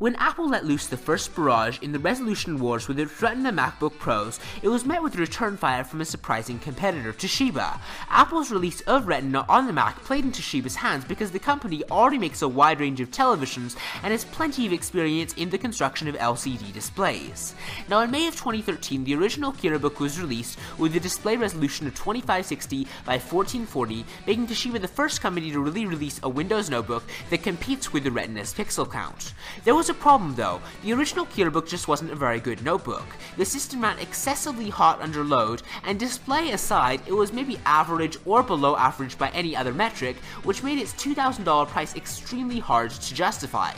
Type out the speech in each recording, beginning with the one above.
When Apple let loose the first barrage in the resolution wars with its Retina MacBook Pros, it was met with return fire from a surprising competitor, Toshiba. Apple's release of Retina on the Mac played in Toshiba's hands because the company already makes a wide range of televisions and has plenty of experience in the construction of LCD displays. Now, in May of 2013, the original Kirabook was released with a display resolution of 2560 by 1440, making Toshiba the first company to really release a Windows notebook that competes with the Retina's pixel count. There was a problem though. The original Kirabook just wasn't a very good notebook. The system ran excessively hot under load, and display aside, it was maybe average or below average by any other metric, which made its $2,000 price extremely hard to justify.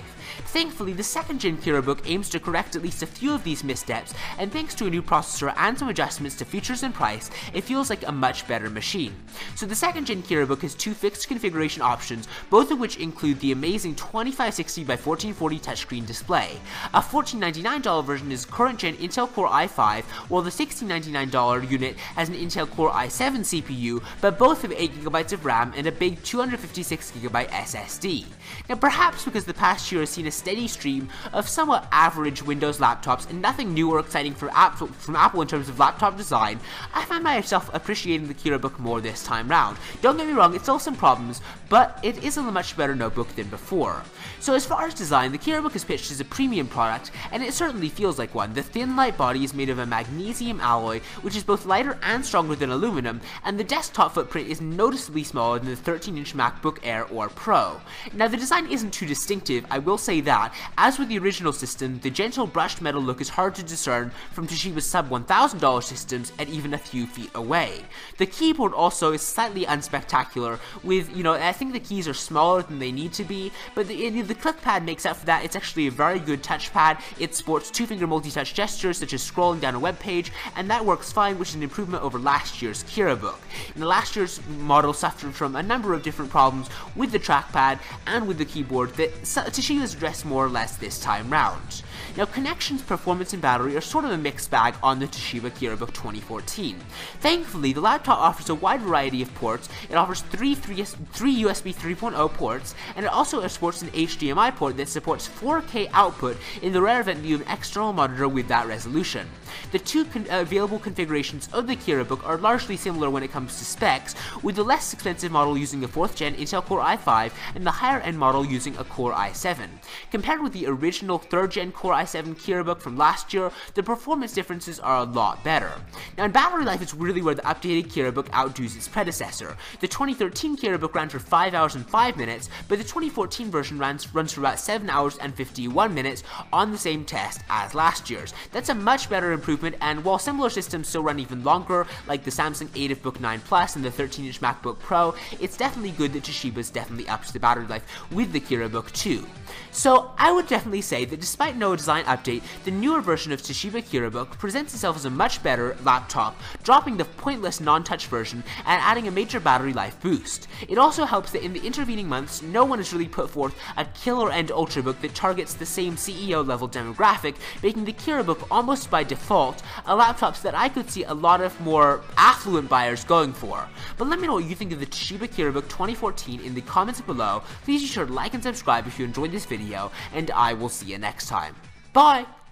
Thankfully, the second-gen Kirabook aims to correct at least a few of these missteps, and thanks to a new processor and some adjustments to features and price, it feels like a much better machine. So the second-gen Kirabook has two fixed configuration options, both of which include the amazing 2560 by 1440 touchscreen display. A $1499 version is current-gen Intel Core i5, while the $1699 unit has an Intel Core i7 CPU, but both have 8GB of RAM and a big 256GB SSD. Now, perhaps because the past year has seen a steady stream of somewhat average Windows laptops and nothing new or exciting from Apple in terms of laptop design, I find myself appreciating the Kirabook more this time round. Don't get me wrong, it still has some problems, but it is a much better notebook than before. So as far as design, the Kirabook is pitched as a premium product, and it certainly feels like one. The thin, light body is made of a magnesium alloy, which is both lighter and stronger than aluminum, and the desktop footprint is noticeably smaller than the 13-inch MacBook Air or Pro. Now, the design isn't too distinctive, I will say that. As with the original system, the gentle brushed metal look is hard to discern from Toshiba's sub $1,000 systems at even a few feet away. The keyboard also is slightly unspectacular, with, I think the keys are smaller than they need to be, but the clickpad makes up for that. It's actually a very good touchpad. It sports two-finger multi-touch gestures such as scrolling down a web page, and that works fine, which is an improvement over last year's Kirabook. The last year's model suffered from a number of different problems with the trackpad and with the keyboard that Toshiba's addressed more or less this time round. Now, connections, performance, and battery are sort of a mixed bag on the Toshiba Kirabook 2014. Thankfully, the laptop offers a wide variety of ports. It offers three USB 3.0 ports, and it also supports an HDMI port that supports 4K output in the rare event you have an external monitor with that resolution. The two available configurations of the Kirabook are largely similar when it comes to specs, with the less expensive model using a 4th-gen Intel Core i5 and the higher-end model using a Core i7. Compared with the original 3rd-gen Core i7 Kirabook from last year, the performance differences are a lot better. Now, in battery life, it's really where the updated Kirabook outdoes its predecessor. The 2013 Kirabook ran for 5 hours and 5 minutes, but the 2014 version runs for about 7 hours and 51 minutes on the same test as last year's. That's a much better improvement, and while similar systems still run even longer, like the Samsung AtiveBook 9 Plus and the 13-inch MacBook Pro, it's definitely good that Toshiba's definitely upped the battery life with the Kirabook too. So I would definitely say that despite no design update, the newer version of Toshiba Kirabook presents itself as a much better laptop, dropping the pointless non-touch version and adding a major battery life boost. It also helps that in the intervening months, no one has really put forth a killer-end ultrabook that targets the same CEO level demographic, making the Kirabook almost by default a laptop that I could see a lot of more affluent buyers going for. But let me know what you think of the Toshiba Kirabook 2014 in the comments below. Please be sure to like and subscribe if you enjoyed this video, and I will see you next time. Bye!